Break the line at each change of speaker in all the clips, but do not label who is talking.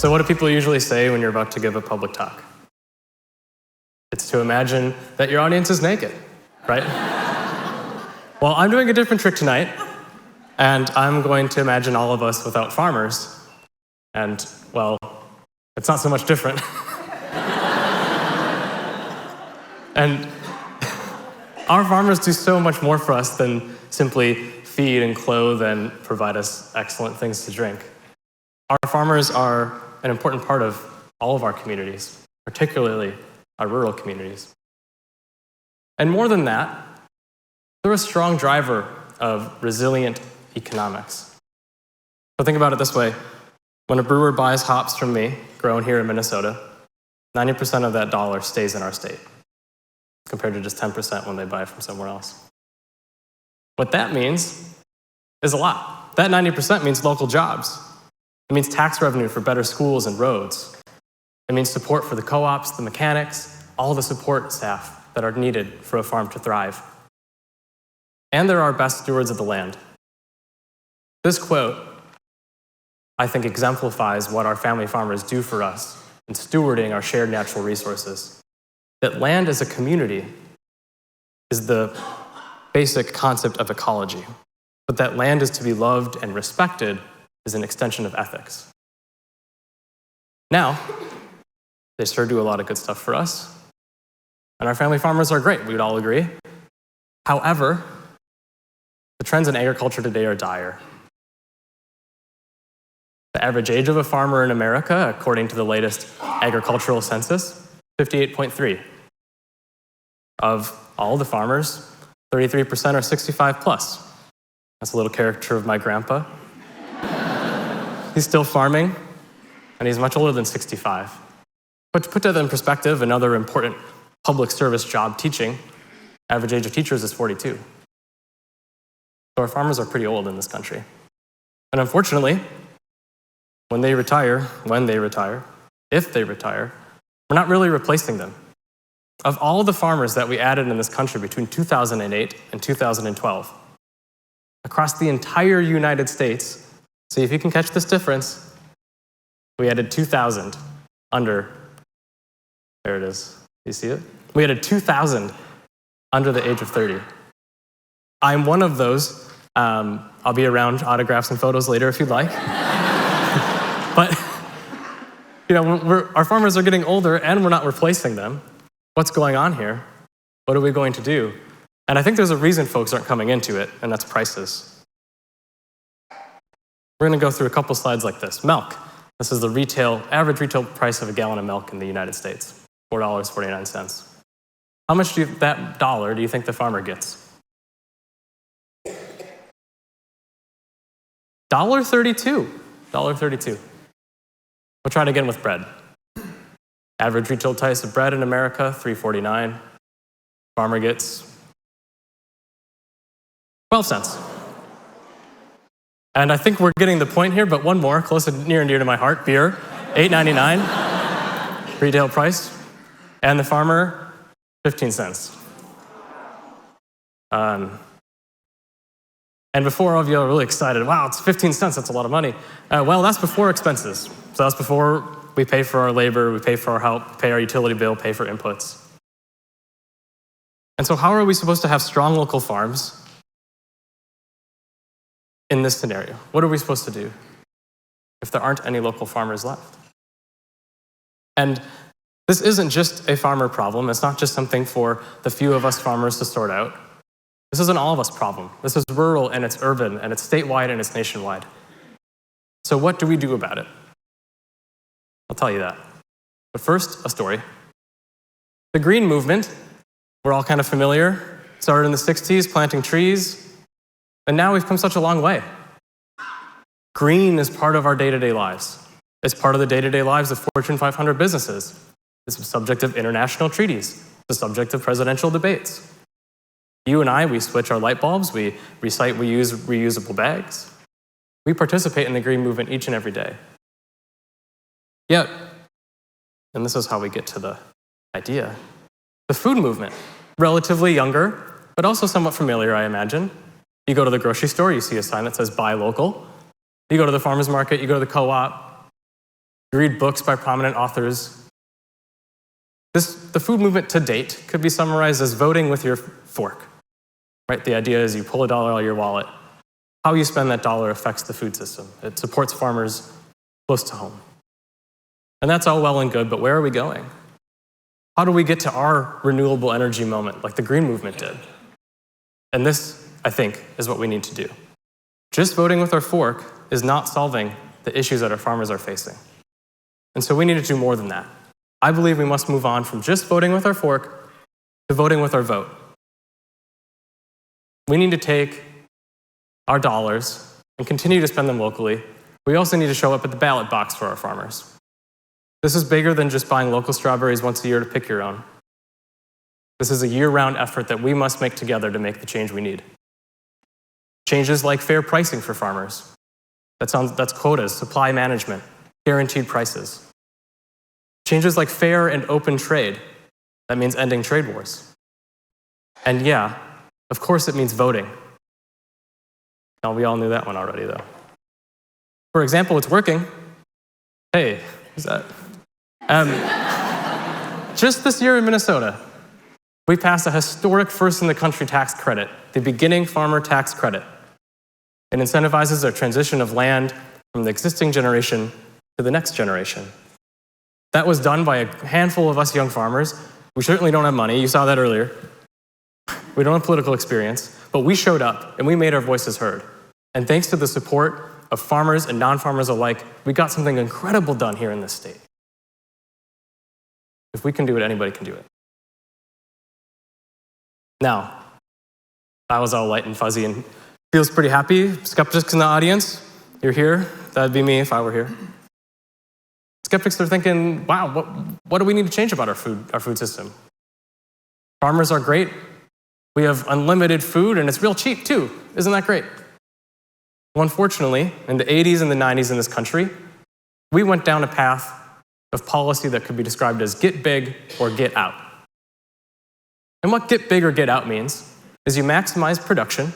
So what do people usually say when you're about to give a public talk? It's to imagine that your audience is naked, right? Well, I'm doing a different trick tonight, and I'm going to imagine all of us without farmers. And, well, it's not so much different. And our farmers do so much more for us than simply feed and clothe and provide us excellent things to drink. Our farmers are an important part of all of our communities, particularly our rural communities. And more than that, they're a strong driver of resilient economics. So think about it this way. When a brewer buys hops from me, grown here in Minnesota, 90% of that dollar stays in our state, compared to just 10% when they buy from somewhere else. What that means is a lot. That 90% means local jobs. It means tax revenue for better schools and roads. It means support for the co-ops, the mechanics, all the support staff that are needed for a farm to thrive. And they're our best stewards of the land. This quote, I think, exemplifies what our family farmers do for us in stewarding our shared natural resources. That land as a community is the basic concept of ecology, but that land is to be loved and respected is an extension of ethics. Now, they sure do a lot of good stuff for us, and our family farmers are great, we would all agree. However, the trends in agriculture today are dire. The average age of a farmer in America, according to the latest agricultural census, 58.3. Of all the farmers, 33% are 65 plus. That's a little caricature of my grandpa. He's still farming, and he's much older than 65. But to put that in perspective, another important public service job, teaching, average age of teachers is 42. So our farmers are pretty old in this country. And unfortunately, when they retire, if they retire, we're not really replacing them. Of all the farmers that we added in this country between 2008 and 2012, across the entire United States, see if you can catch this difference, we added 2,000 under, there it is, you see it? We added 2,000 under the age of 30. I'm one of those. I'll be around autographs and photos later if you'd like. But our farmers are getting older and we're not replacing them. What's going on here? What are we going to do? And I think there's a reason folks aren't coming into it, and that's prices. We're going to go through a couple slides like this. Milk. This is the average retail price of a gallon of milk in the United States, $4.49. How much that dollar do you think the farmer gets? $1.32. $1.32. We'll try it again with bread. Average retail price of bread in America, $3.49. Farmer gets 12 cents. And I think we're getting the point here, but one more, close and near and dear to my heart, beer, $8.99, retail price, and the farmer, 15 cents. And before all of you are really excited, wow, it's 15 cents, that's a lot of money. Well, that's before expenses. So that's before we pay for our labor, we pay for our help, pay our utility bill, pay for inputs. And so how are we supposed to have strong local farms in this scenario? What are we supposed to do if there aren't any local farmers left? And this isn't just a farmer problem. It's not just something for the few of us farmers to sort out. This is an all of us problem. This is rural and it's urban and it's statewide and it's nationwide. So what do we do about it? I'll tell you that. But first, a story. The Green Movement, we're all kind of familiar, started in the 60s, planting trees, and now we've come such a long way. Green is part of our day-to-day lives. It's part of the day-to-day lives of Fortune 500 businesses. It's the subject of international treaties, the subject of presidential debates. You and I, we switch our light bulbs, we use reusable bags. We participate in the Green Movement each and every day. Yet, and this is how we get to the idea, the food movement, relatively younger, but also somewhat familiar, I imagine. You go to the grocery store, you see a sign that says buy local. You go to the farmer's market, you go to the co-op. You read books by prominent authors. The food movement to date could be summarized as voting with your fork. Right? The idea is you pull a dollar out of your wallet. How you spend that dollar affects the food system. It supports farmers close to home. And that's all well and good, but where are we going? How do we get to our renewable energy moment like the green movement did? And this, I think, is what we need to do. Just voting with our fork is not solving the issues that our farmers are facing. And so we need to do more than that. I believe we must move on from just voting with our fork to voting with our vote. We need to take our dollars and continue to spend them locally. We also need to show up at the ballot box for our farmers. This is bigger than just buying local strawberries once a year to pick your own. This is a year-round effort that we must make together to make the change we need. Changes like fair pricing for farmers. That's quotas, supply management, guaranteed prices. Changes like fair and open trade. That means ending trade wars. And yeah, of course it means voting. Now, we all knew that one already, though. For example, it's working. Hey, who's that? Just this year in Minnesota, we passed a historic first-in-the-country tax credit, the beginning farmer tax credit. It incentivizes a transition of land from the existing generation to the next generation. That was done by a handful of us young farmers. We certainly don't have money. You saw that earlier. We don't have political experience, but we showed up and we made our voices heard. And thanks to the support of farmers and non-farmers alike, we got something incredible done here in this state. If we can do it, anybody can do it. Now, that was all light and fuzzy and feels pretty happy. Skeptics in the audience, you're here. That'd be me if I were here. Skeptics are thinking, wow, what do we need to change about our food system? Farmers are great. We have unlimited food, and it's real cheap, too. Isn't that great? Well, unfortunately, in the 80s and the 90s in this country, we went down a path of policy that could be described as get big or get out. And what get big or get out means is you maximize production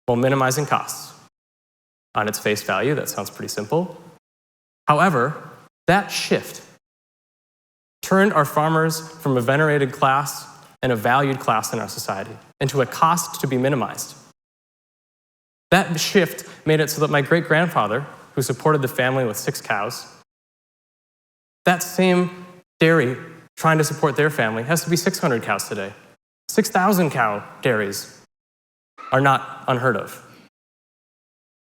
while minimizing costs. On its face value, that sounds pretty simple. However, that shift turned our farmers from a venerated class and a valued class in our society into a cost to be minimized. That shift made it so that my great-grandfather, who supported the family with 6 cows, that same dairy trying to support their family has to be 600 cows today. 6,000 cow dairies are not unheard of.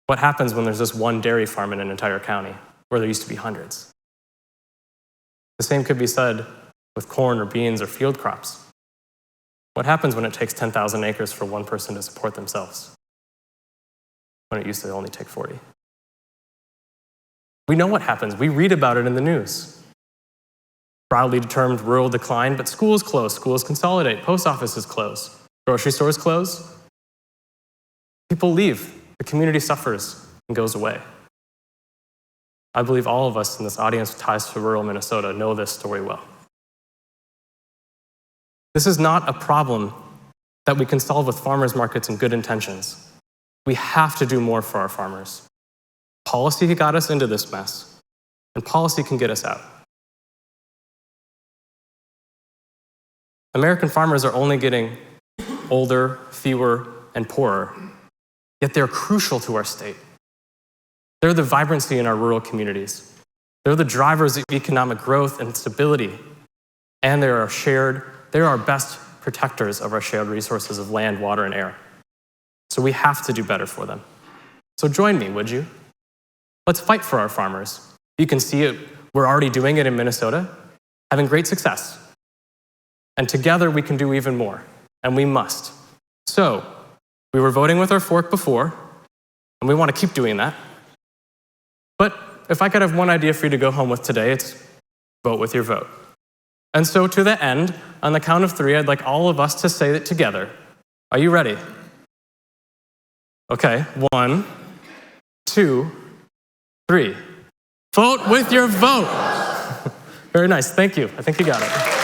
What happens when there's just one dairy farm in an entire county where there used to be hundreds? The same could be said with corn or beans or field crops. What happens when it takes 10,000 acres for one person to support themselves, when it used to only take 40? We know what happens. We read about it in the news. Proudly determined rural decline, but schools close, schools consolidate, post offices close, grocery stores close. People leave, the community suffers and goes away. I believe all of us in this audience with ties to rural Minnesota know this story well. This is not a problem that we can solve with farmers markets and good intentions. We have to do more for our farmers. Policy got us into this mess, and policy can get us out. American farmers are only getting older, fewer, and poorer, yet they're crucial to our state. They're the vibrancy in our rural communities. They're the drivers of economic growth and stability, and they're our best protectors of our shared resources of land, water, and air. So we have to do better for them. So join me, would you? Let's fight for our farmers. You can see it. We're already doing it in Minnesota, having great success. And together we can do even more, and we must. So, we were voting with our fork before, and we want to keep doing that. But if I could have one idea for you to go home with today, it's vote with your vote. And so to that end, on the count of 3, I'd like all of us to say it together. Are you ready? Okay, 1, 2, 3. Vote with your vote. Very nice, thank you. I think you got it.